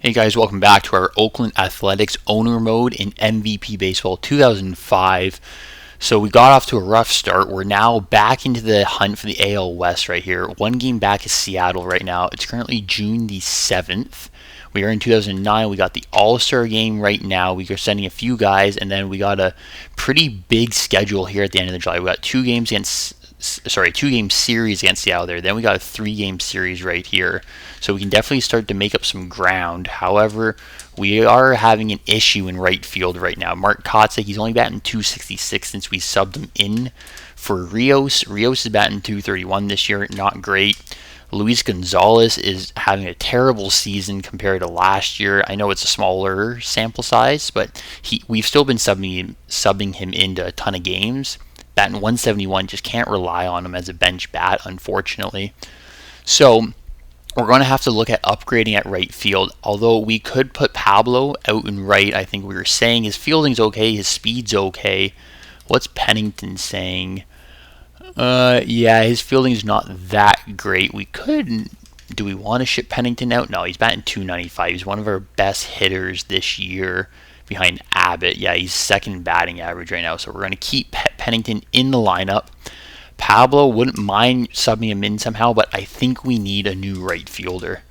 Hey guys, welcome back to our Oakland Athletics owner mode in MVP Baseball 2005. So we got off to a rough start. We're now back into the hunt for the AL West right here. One game back is Seattle right now. It's currently June the 7th. We are in 2009. We got the All-Star game right now. We are sending a few guys, and then we got a pretty big schedule here at the end of the July. We got two game series against Seattle there. Then we got a 3-game series right here. So we can definitely start to make up some ground. However, we are having an issue in right field right now. Mark Kotsay, he's only batting .266 since we subbed him in for Rios. Rios is batting .231 this year, not great. Luis Gonzalez is having a terrible season compared to last year. I know it's a smaller sample size, but we've still been subbing him into a ton of games. Batting .171, just can't rely on him as a bench bat, unfortunately. So we're going to have to look at upgrading at right field. Although we could put Pablo out in right, I think we were saying his fielding's okay, his speed's okay. What's Pennington saying? Yeah, his fielding's not that great. We could. Do we want to ship Pennington out? No, he's batting .295. He's one of our best hitters this year behind Abbott. Yeah, he's second batting average right now. So we're going to keep Pennington in the lineup. Pablo, wouldn't mind subbing him in somehow, but I think we need a new right fielder.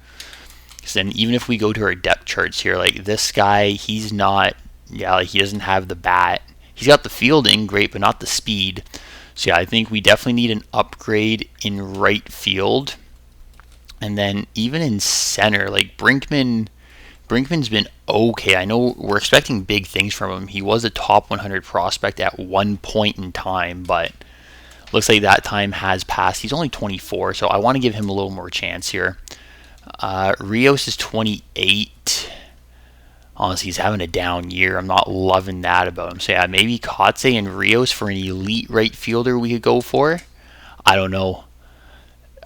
Because then even if we go to our depth charts here, like this guy, he's not, he doesn't have the bat. He's got the fielding, great, but not the speed. So yeah, I think we definitely need an upgrade in right field. And then even in center, like Brinkman's been okay. I know we're expecting big things from him. He was a top 100 prospect at one point in time, but looks like that time has passed. He's only 24, so I want to give him a little more chance here. Rios is 28. Honestly, he's having a down year. I'm not loving that about him. So yeah, maybe Kotsay and Rios for an elite right fielder we could go for. I don't know.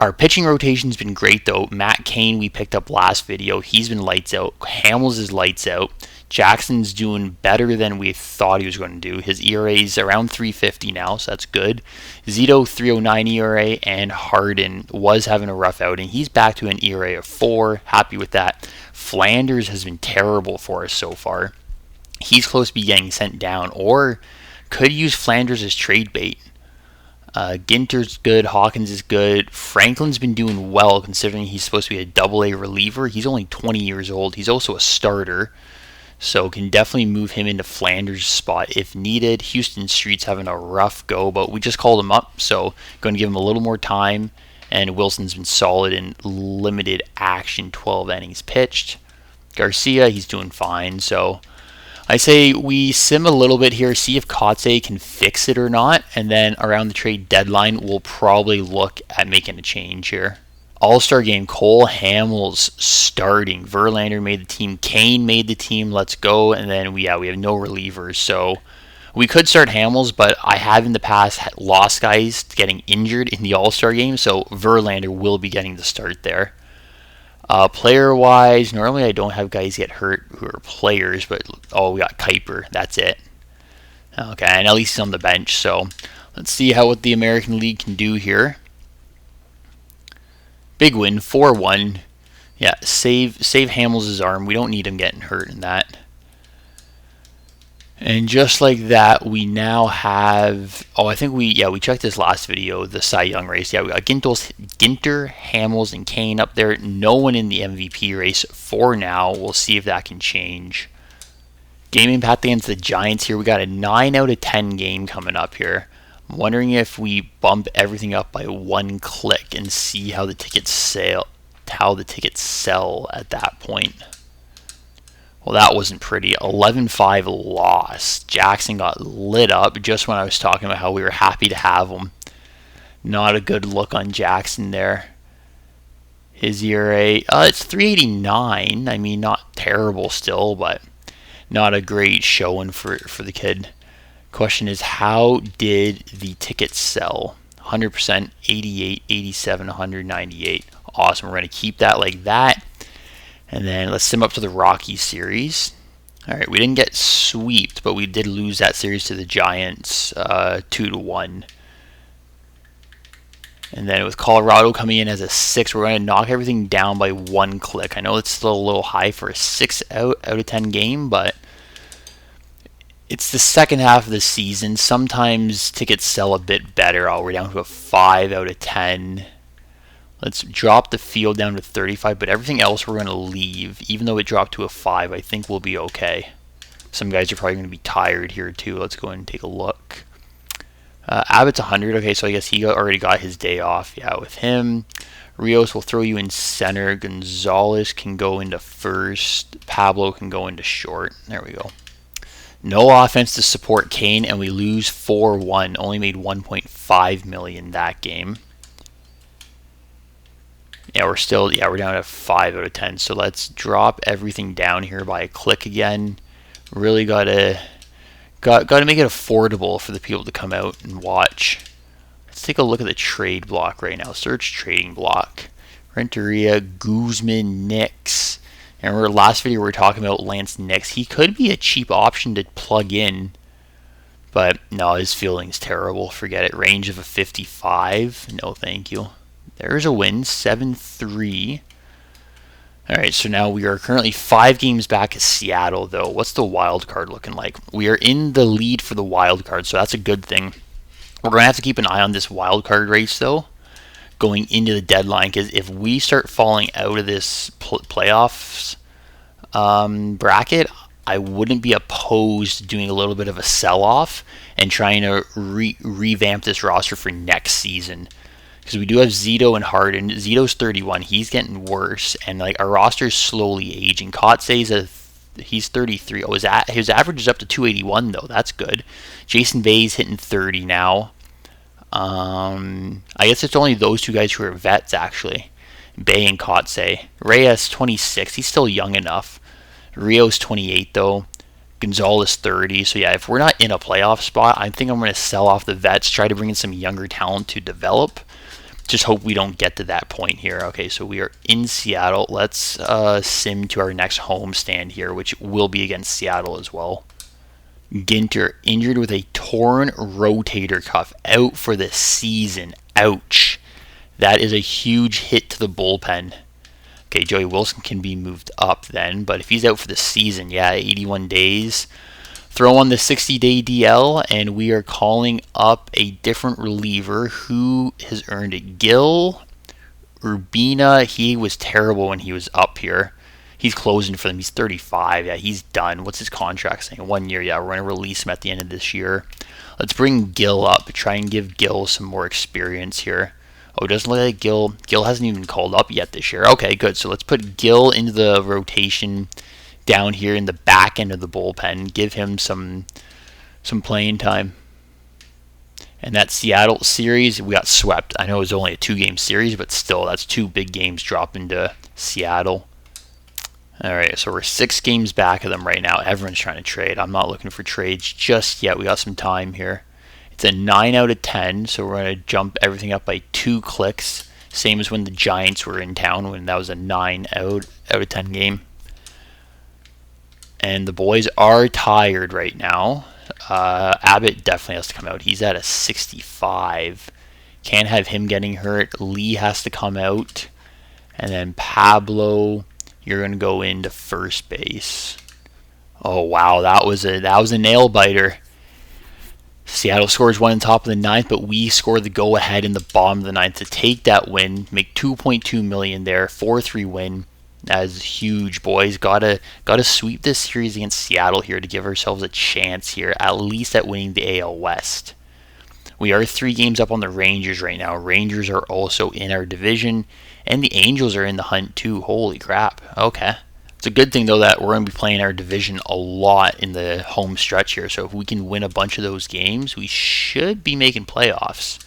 Our pitching rotation's been great though. Matt Cain we picked up last video. He's been lights out. Hamels is lights out. Jackson's doing better than we thought he was going to do. His ERA is around 350 now, so that's good. Zito 309 ERA, and Harden was having a rough outing. He's back to an ERA of 4. Happy with that. Flanders has been terrible for us so far. He's close to be getting sent down, or could use Flanders as trade bait. Ginter's good. Hawkins is good. Franklin's been doing well considering he's supposed to be a double-A reliever. He's only 20 years old. He's also a starter. So can definitely move him into Flanders' spot if needed. Houston Street's having a rough go, but we just called him up, so going to give him a little more time. And Wilson's been solid in limited action, 12 innings pitched. Garcia, he's doing fine. So I say we sim a little bit here, see if Kotsay can fix it or not, and then around the trade deadline, we'll probably look at making a change here. All-Star game, Cole Hamels starting. Verlander made the team. Kane made the team. Let's go. And then we have no relievers. So we could start Hamels, but I have in the past lost guys getting injured in the All-Star game. So Verlander will be getting the start there. Player-wise, normally I don't have guys get hurt who are players, but we got Kuiper. That's it. Okay, and at least he's on the bench. So let's see what the American League can do here. Big win, 4-1. Yeah, save Hamels' arm. We don't need him getting hurt in that. And just like that, we now have... I think we checked this last video, the Cy Young race. Yeah, we got Ginter, Hamels, and Kane up there. No one in the MVP race for now. We'll see if that can change. Game impact against the Giants here. We got a 9 out of 10 game coming up here. I'm wondering if we bump everything up by 1 click and see how the tickets sell at that point. Well, that wasn't pretty. 11-5 loss. Jackson got lit up just when I was talking about how we were happy to have him. Not a good look on Jackson there. His ERA, it's 389. I mean, not terrible still, but not a great showing for the kid. Question is, how did the tickets sell? 100%, 88, 87, 198. Awesome. We're going to keep that like that. And then let's sim up to the Rockies series. All right, we didn't get swept, but we did lose that series to the Giants 2-1. And then with Colorado coming in as a 6, we're going to knock everything down by 1 click. I know it's still a little high for a 6 out of 10 game, but it's the second half of the season. Sometimes tickets sell a bit better. Oh, we're down to a 5 out of 10. Let's drop the field down to 35, but everything else we're going to leave. Even though it dropped to a 5, I think we'll be okay. Some guys are probably going to be tired here too. Let's go and take a look. Abbott's 100. Okay, so I guess he already got his day off. Yeah, with him. Rios will throw you in center. Gonzalez can go into first. Pablo can go into short. There we go. No offense to support Kane, and we lose 4-1. Only made 1.5 million that game. Yeah, we're down to 5 out of 10. So let's drop everything down here by a click again. Really gotta make it affordable for the people to come out and watch. Let's take a look at the trade block right now. Search trading block. Renteria, Guzman, Nix. And remember last video we were talking about Lance Nix. He could be a cheap option to plug in. But no, his fielding's terrible. Forget it. Range of a 55. No, thank you. There's a win. 7-3. Alright, so now we are currently 5 games back at Seattle, though. What's the wild card looking like? We are in the lead for the wild card, so that's a good thing. We're going to have to keep an eye on this wild card race, though, going into the deadline, because if we start falling out of this playoffs bracket, I wouldn't be opposed to doing a little bit of a sell-off and trying to revamp this roster for next season. Because we do have Zito and Harden. Zito's 31. He's getting worse. And like our roster is slowly aging. Kotsay's he's 33. Oh, his average is up to 281, though. That's good. Jason Bay's hitting 30 now. I guess it's only those two guys who are vets, actually. Bay and Kotsay. Reyes, 26. He's still young enough. Rio's 28, though. Gonzalez 30. So, yeah, if we're not in a playoff spot, I think I'm going to sell off the vets, try to bring in some younger talent to develop. Just hope we don't get to that point here. Okay, so we are in Seattle. Let's sim to our next home stand here, which will be against Seattle as well. Ginter injured with a torn rotator cuff, out for the season. Ouch. That is a huge hit to the bullpen. Okay, Joey Wilson can be moved up then, but if he's out for the season, yeah, 81 days. Throw on the 60-day DL, and we are calling up a different reliever who has earned it. Gil Urbina, he was terrible when he was up here. He's closing for them. He's 35. Yeah, he's done. What's his contract saying? 1 year. Yeah, we're going to release him at the end of this year. Let's bring Gil up. Try and give Gil some more experience here. Oh, it doesn't look like Gil hasn't even called up yet this year. Okay, good. So let's put Gil into the rotation down here in the back end of the bullpen. Give him some playing time. And that Seattle series, we got swept. I know it was only a 2-game series, but still, that's 2 big games dropping to Seattle. Alright, so we're 6 games back of them right now. Everyone's trying to trade. I'm not looking for trades just yet. We got some time here. It's a 9 out of 10, so we're going to jump everything up by 2 clicks. Same as when the Giants were in town, when that was a 9 out of 10 game. And the boys are tired right now. Abbott definitely has to come out. He's at a 65. Can't have him getting hurt. Lee has to come out. And then Pablo, you're going to go into first base. Oh, wow. That was a nail biter. Seattle scores 1 on top of the 9th, but we score the go-ahead in the bottom of the 9th to take that win. Make $2.2 million there. 4-3 win. That is huge, boys. Gotta sweep this series against Seattle here to give ourselves a chance here, at least at winning the AL West. We are 3 games up on the Rangers right now. Rangers are also in our division, and the Angels are in the hunt too. Holy crap. Okay. It's a good thing, though, that we're going to be playing our division a lot in the home stretch here, so if we can win a bunch of those games, we should be making playoffs.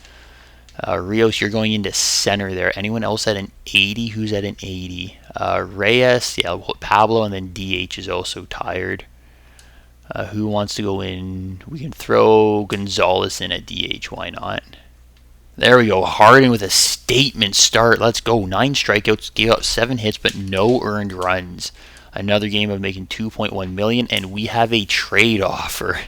Rios, you're going into center there. Anyone else at an 80? Who's at an 80? Reyes, yeah, Pablo, and then DH is also tired. Who wants to go in? We can throw Gonzalez in at DH. Why not? There we go. Harden with a statement start. Let's go. 9 strikeouts, gave up 7 hits, but no earned runs. Another game of making $2.1 million, and we have a trade offer.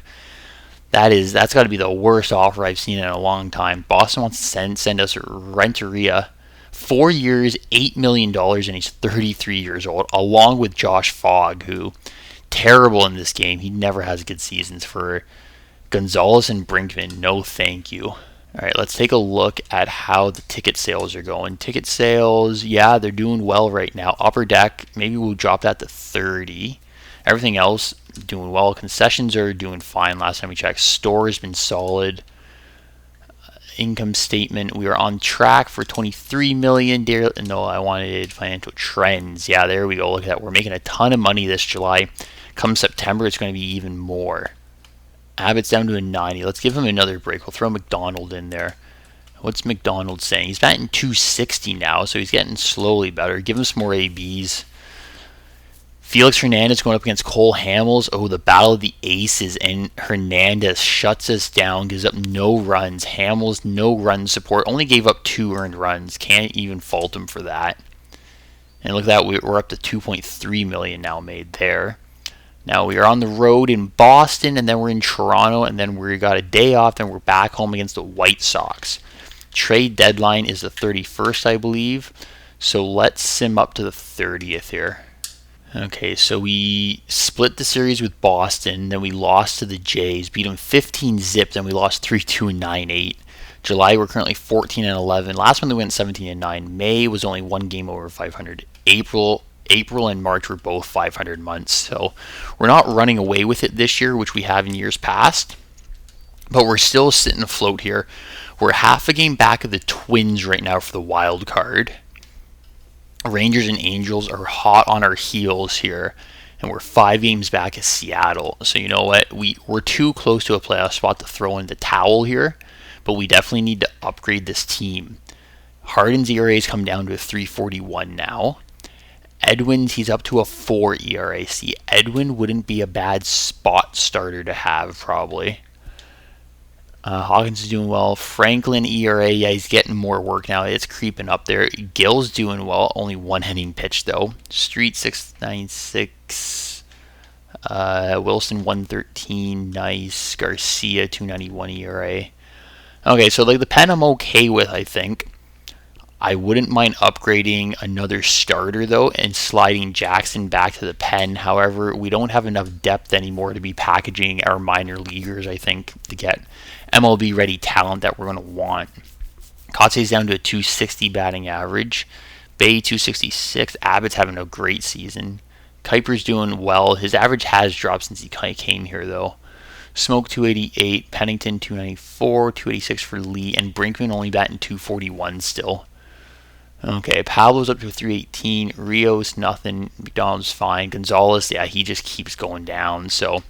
That's got to be the worst offer I've seen in a long time. Boston wants to send us Renteria, 4 years, $8 million, and he's 33 years old, along with Josh Fogg, who terrible in this game. He never has good seasons. For Gonzalez and Brinkman, no thank you. All right, let's take a look at how the ticket sales are going. Ticket sales, yeah, they're doing well right now. Upper Deck, maybe we'll drop that to 30. Everything else doing well. Concessions are doing fine last time we checked. Store has been solid. Income statement, we are on track for 23 million. No, I wanted financial trends. Yeah, there we go. Look at that. We're making a ton of money this July. Come September, it's going to be even more. Abbott's down to a 90. Let's give him another break. We'll throw McDonald in there. What's McDonald saying? He's batting 260 now, so he's getting slowly better. Give him some more ABs. Felix Hernandez going up against Cole Hamels. Oh, the battle of the aces, and Hernandez shuts us down, gives up no runs. Hamels, no run support. Only gave up 2 earned runs. Can't even fault him for that. And look at that, we're up to 2.3 million now made there. Now we are on the road in Boston, and then we're in Toronto, and then we got a day off, then we're back home against the White Sox. Trade deadline is the 31st, I believe. So let's sim up to the 30th here. Okay, so we split the series with Boston, then we lost to the Jays, beat them 15-0, then we lost 3-2 and 9-8. July, we're currently 14-11. Last one, they went 17-9. May was only one game over 500. April and March were both 500 months. So we're not running away with it this year, which we have in years past. But we're still sitting afloat here. We're half a game back of the Twins right now for the wild card. Rangers and Angels are hot on our heels here. And we're 5 games back of Seattle. So you know what? We're too close to a playoff spot to throw in the towel here. But we definitely need to upgrade this team. Harden's ERA has come down to a 3.41 now. Edwin's, he's up to a 4 ERA. See, Edwin wouldn't be a bad spot starter to have, probably. Hawkins is doing well. Franklin ERA, yeah, he's getting more work now. It's creeping up there. Gill's doing well. Only 1 inning pitch, though. Street 696. Wilson 113. Nice. Garcia 291 ERA. Okay, so like the pen I'm okay with, I think. I wouldn't mind upgrading another starter, though, and sliding Jackson back to the pen. However, we don't have enough depth anymore to be packaging our minor leaguers, I think, to get MLB-ready talent that we're going to want. Kotze's down to a 260 batting average. Bay 266. Abbott's having a great season. Kuiper's doing well. His average has dropped since he kind of came here, though. Smoke 288. Pennington 294. 286 for Lee. And Brinkman only batting 241 still. Okay, Pablo's up to 318. Rios, nothing. McDonald's fine. Gonzalez, yeah, he just keeps going down. So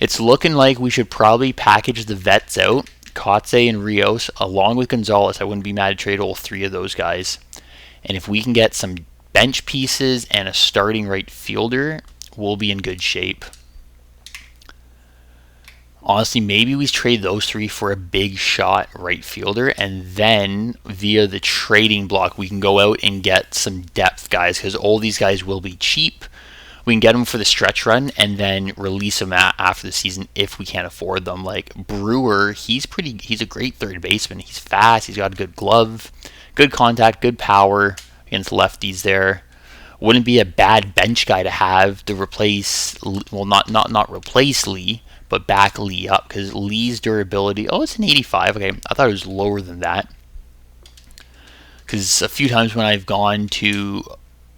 it's looking like we should probably package the vets out. Kotze and Rios, along with Gonzalez. I wouldn't be mad to trade all 3 of those guys. And if we can get some bench pieces and a starting right fielder, we'll be in good shape. Honestly, maybe we trade those 3 for a big shot right fielder, and then via the trading block, we can go out and get some depth guys, because all these guys will be cheap. We can get them for the stretch run and then release them after the season if we can't afford them. Like Brewer, he's a great third baseman. He's fast. He's got a good glove, good contact, good power against lefties there. Wouldn't be a bad bench guy to have to replace, well, not replace Lee, but back Lee up, because Lee's durability, oh, it's an 85. Okay, I thought it was lower than that. Because a few times when I've gone to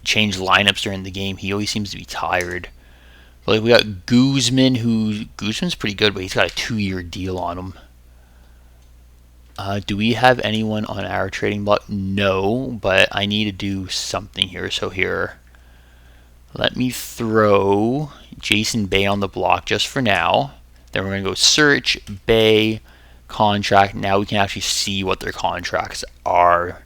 change lineups during the game, he always seems to be tired. But like we got Guzman's pretty good, but he's got a 2-year deal on him. Do we have anyone on our trading block? No, but I need to do something here. So here, let me throw Jason Bay on the block just for now. Then we're going to go search, Bay, contract. Now we can actually see what their contracts are.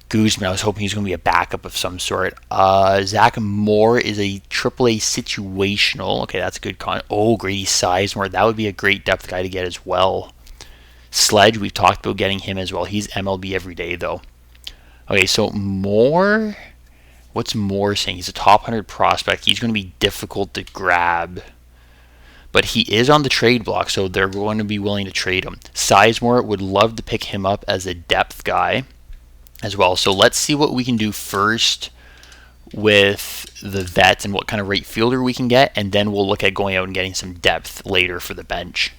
Guzman, I was hoping he was going to be a backup of some sort. Zach Moore is a AAA situational. Okay, that's a good Grady Sizemore. That would be a great depth guy to get as well. Sledge, we've talked about getting him as well. He's MLB every day, though. Okay, so Moore, what's Moore saying? He's a top 100 prospect. He's going to be difficult to grab. but he is on the trade block, so they're going to be willing to trade him. Sizemore would love to pick him up as a depth guy as well. So let's see what we can do first with the vets and what kind of right fielder we can get, and then we'll look at going out and getting some depth later for the bench.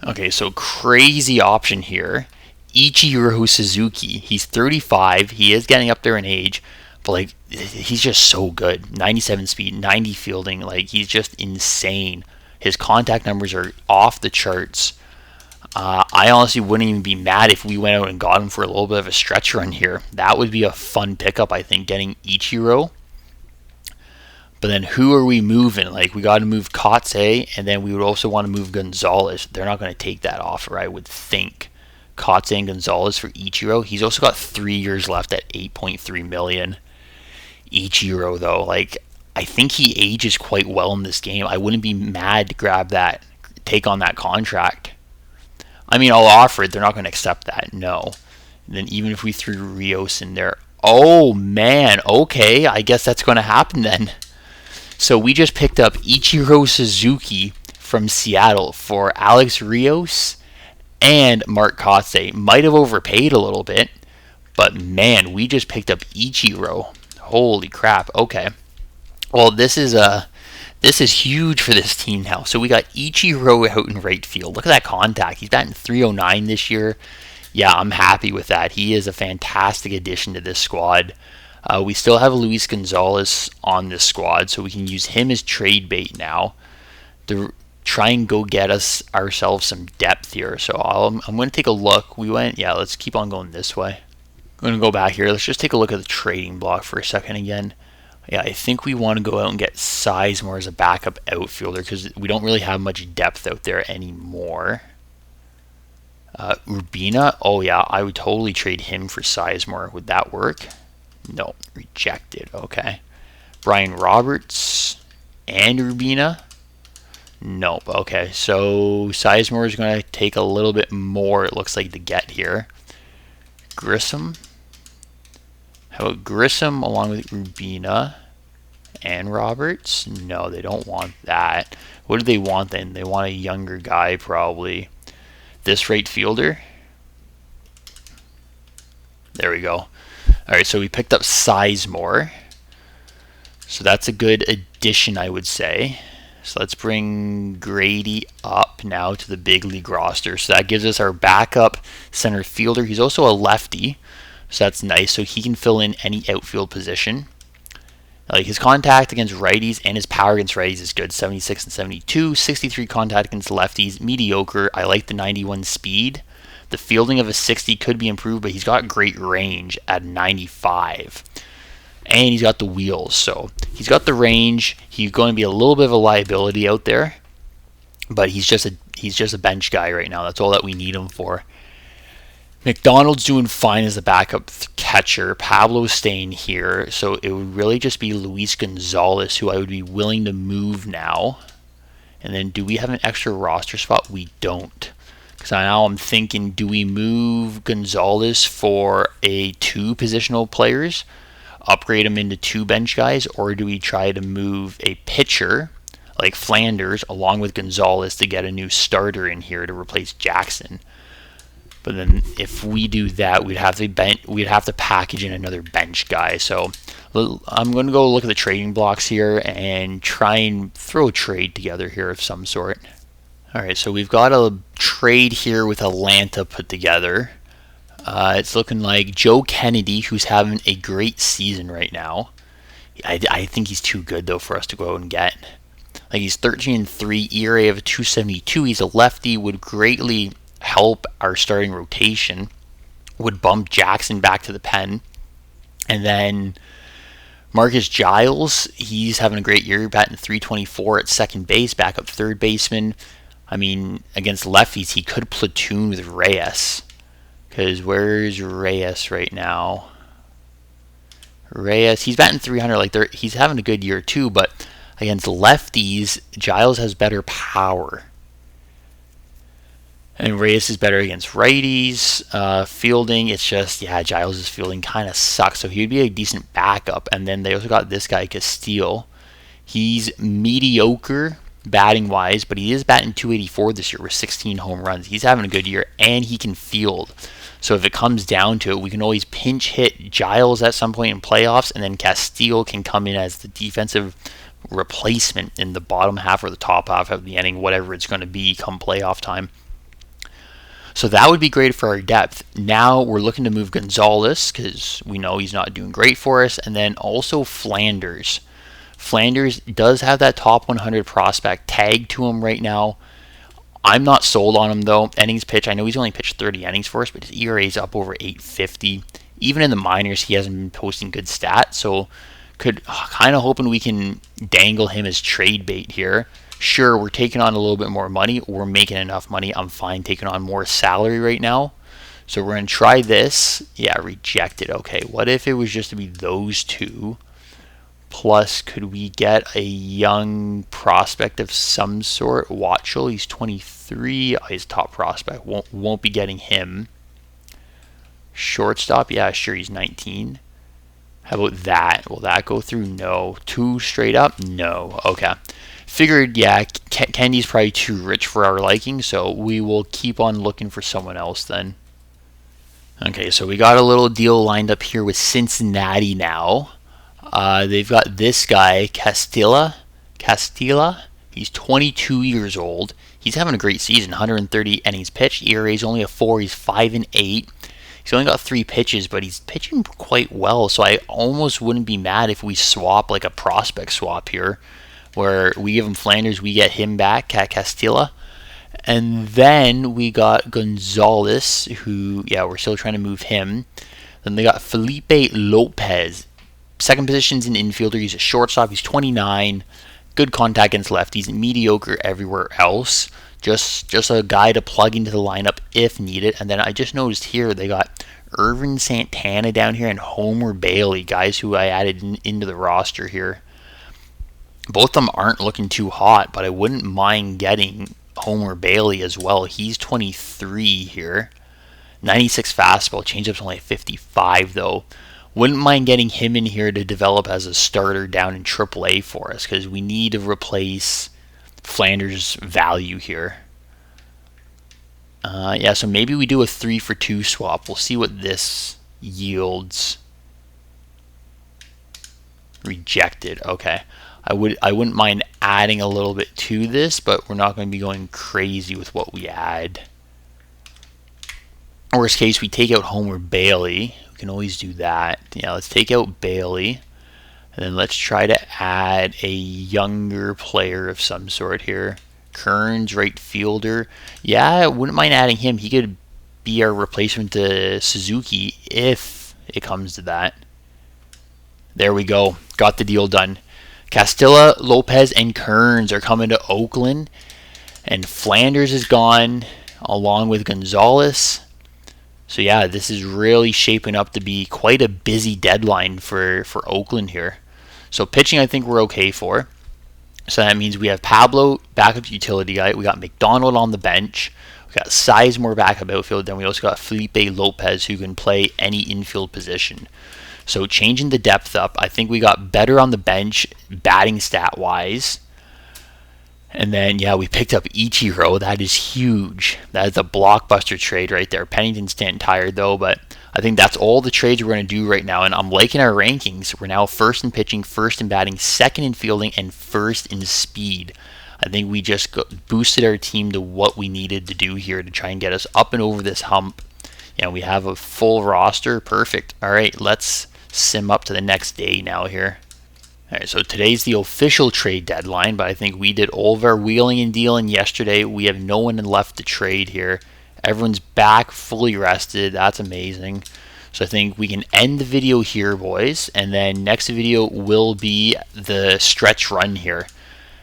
Okay, so crazy option here. Ichiro Suzuki. He's 35. He is getting up there in age, but like he's just so good. 97 speed, 90 fielding. Like he's just insane. His contact numbers are off the charts. I honestly wouldn't even be mad if we went out and got him for a little bit of a stretch run here. That would be a fun pickup, I think, getting Ichiro. But then who are we moving? Like, we got to move Kotze, and then we would also want to move Gonzalez. They're not going to take that offer, I would think. Kotze and Gonzalez for Ichiro. He's also got 3 years left at $8.3 million. Ichiro, though, like, I think he ages quite well in this game. I wouldn't be mad to grab that, take on that contract. I mean, I'll offer it. They're not going to accept that, no. And then even if we threw Rios in there, oh, man, okay, I guess that's going to happen then. So we just picked up Ichiro Suzuki from Seattle for Alex Rios and Mark Kotze. Might have overpaid a little bit, but man, we just picked up Ichiro. Holy crap. Okay. Well, this is huge for this team now. So we got Ichiro out in right field. Look at that contact. He's batting .309 this year. Yeah, I'm happy with that. He is a fantastic addition to this squad. We still have Luis Gonzalez on this squad, so we can use him as trade bait now to try and go get ourselves some depth here. So I'm going to take a look. Let's keep on going this way. I'm going to go back here. Let's just take a look at the trading block for a second again. Yeah, I think we want to go out and get Sizemore as a backup outfielder because we don't really have much depth out there anymore. Urbina, oh yeah, I would totally trade him for Sizemore. Would that work? No, rejected. Okay. Brian Roberts and Urbina. Nope. Okay, so Sizemore is going to take a little bit more, it looks like, to get here. Grissom. How about Grissom along with Urbina and Roberts? No, they don't want that. What do they want then? They want a younger guy, probably. This right fielder. There we go. Alright, so we picked up Sizemore. So that's a good addition, I would say. So let's bring Grady up now to the big league roster. So that gives us our backup center fielder. He's also a lefty, so that's nice. So he can fill in any outfield position. Like his contact against righties and his power against righties is good. 76 and 72. 63 contact against lefties. Mediocre. I like the 91 speed. The fielding of a 60 could be improved, but he's got great range at 95. And he's got the wheels, so he's got the range. He's going to be a little bit of a liability out there, but he's just a bench guy right now. That's all that we need him for. McDonald's doing fine as a backup catcher. Pablo's staying here, so it would really just be Luis Gonzalez who I would be willing to move now. And then do we have an extra roster spot? We don't. Because now I'm thinking, do we move Gonzalez for a 2 positional players, upgrade him into 2 bench guys, or do we try to move a pitcher like Flanders along with Gonzalez to get a new starter in here to replace Jackson? But then if we do that, we'd have to package in another bench guy. So I'm going to go look at the trading blocks here and try and throw a trade together here of some sort. Alright, so we've got a trade here with Atlanta put together. It's looking like Joe Kennedy, who's having a great season right now. I think he's too good, though, for us to go out and get. Like, he's 13-3, ERA of a 272. He's a lefty, would greatly help our starting rotation. Would bump Jackson back to the pen. And then Marcus Giles, he's having a great year, batting .324 at second base, backup third baseman. I mean, against lefties, he could platoon with Reyes. Because where's Reyes right now? Reyes, he's batting .300. Like he's having a good year too, but against lefties, Giles has better power. And Reyes is better against righties. Fielding, it's just, yeah, Giles' fielding kind of sucks. So he would be a decent backup. And then they also got this guy, Castile. He's mediocre batting wise, but he is batting 284 this year with 16 home runs. He's having a good year, and he can field. So if it comes down to it, we can always pinch hit Giles at some point in playoffs, and then Castillo can come in as the defensive replacement in the bottom half or the top half of the inning, whatever it's going to be come playoff time. So that would be great for our depth. Now we're looking to move Gonzalez because we know he's not doing great for us, and then also Flanders. Flanders does have that top 100 prospect tagged to him right now. I'm not sold on him though. Innings pitch, I know he's only pitched 30 innings for us, but his ERA is up over 850. Even in the minors, he hasn't been posting good stats, so kind of hoping we can dangle him as trade bait here. Sure, we're taking on a little bit more money. We're making enough money. I'm fine taking on more salary right now. So we're going to try this. Yeah, rejected. Okay, what if it was just to be those two? Plus, could we get a young prospect of some sort? Watchell, he's 23. Oh, he's top prospect. Won't be getting him. Shortstop, yeah, sure, he's 19. How about that? Will that go through? No. 2 straight up? No. Okay. Figured, yeah, Kendi's probably too rich for our liking, so we will keep on looking for someone else then. Okay, so we got a little deal lined up here with Cincinnati now. They've got this guy, Castilla. He's 22 years old. He's having a great season, 130 innings pitched. ERA is only a 4. He's 5-8. He's only got 3 pitches, but he's pitching quite well. So I almost wouldn't be mad if we swap like a prospect swap here, where we give him Flanders, we get him back, Castilla. And then we got Gonzalez, who, yeah, we're still trying to move him. Then they got Felipe Lopez. Second position's an infielder. He's a shortstop. He's 29. Good contact against lefties. Mediocre everywhere else. Just a guy to plug into the lineup if needed. And then I just noticed here they got Irvin Santana down here and Homer Bailey, guys who I added into the roster here. Both of them aren't looking too hot, but I wouldn't mind getting Homer Bailey as well. He's 23 here. 96 fastball. Changeup's only 55 though. Wouldn't mind getting him in here to develop as a starter down in AAA for us, because we need to replace Flanders' value here. Yeah, so maybe we do a 3-for-2 swap. We'll see what this yields. Rejected. Okay. I wouldn't mind adding a little bit to this, but we're not going to be going crazy with what we add. Worst case, we take out Homer Bailey. We can always do that. Yeah, let's take out Bailey. And then let's try to add a younger player of some sort here. Kearns, right fielder. Yeah, I wouldn't mind adding him. He could be our replacement to Suzuki if it comes to that. There we go. Got the deal done. Castilla, Lopez, and Kearns are coming to Oakland. And Flanders is gone along with Gonzalez. So yeah, this is really shaping up to be quite a busy deadline for Oakland here. So pitching I think we're okay for. So that means we have Pablo, backup utility guy. We got McDonald on the bench. We got Sizemore backup outfield. Then we also got Felipe Lopez who can play any infield position. So changing the depth up, I think we got better on the bench batting stat wise. And then, yeah, we picked up Ichiro. That is huge. That is a blockbuster trade right there. Pennington's getting tired, though, but I think that's all the trades we're going to do right now. And I'm liking our rankings. We're now first in pitching, first in batting, second in fielding, and first in speed. I think we just boosted our team to what we needed to do here to try and get us up and over this hump. Yeah, we have a full roster. Perfect. All right, let's sim up to the next day now here. All right, so today's the official trade deadline, but I think we did all of our wheeling and dealing yesterday. We have no one left to trade here. Everyone's back, fully rested. That's amazing. So I think we can end the video here, boys, and then next video will be the stretch run here.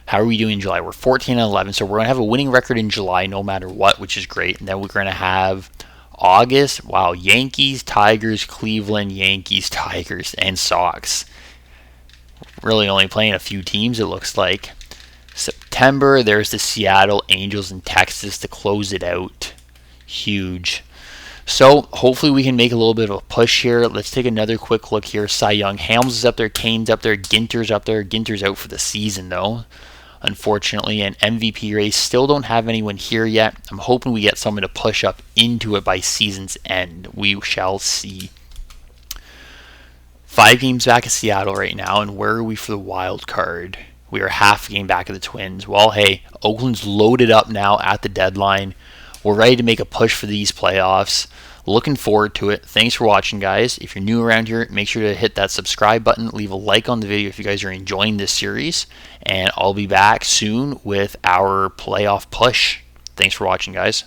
How are we doing in July? We're 14-11, so we're going to have a winning record in July no matter what, which is great. And then we're going to have August, wow, Yankees, Tigers, Cleveland, Yankees, Tigers, and Sox. Really only playing a few teams, it looks like. September, there's the Seattle Angels and Texas to close it out. Huge. So hopefully we can make a little bit of a push here. Let's take another quick look here. Cy Young, Helms is up there, Kane's up there, Ginter's up there. Ginter's out for the season though. unfortunately. And MVP race, still don't have anyone here yet. I'm hoping we get someone to push up into it by season's end. We shall see. 5 games back at Seattle right now, and where are we for the wild card? We are half a game back of the Twins. Well, hey, Oakland's loaded up now at the deadline. We're ready to make a push for these playoffs. Looking forward to it. Thanks for watching, guys. If you're new around here, make sure to hit that subscribe button. Leave a like on the video if you guys are enjoying this series. And I'll be back soon with our playoff push. Thanks for watching, guys.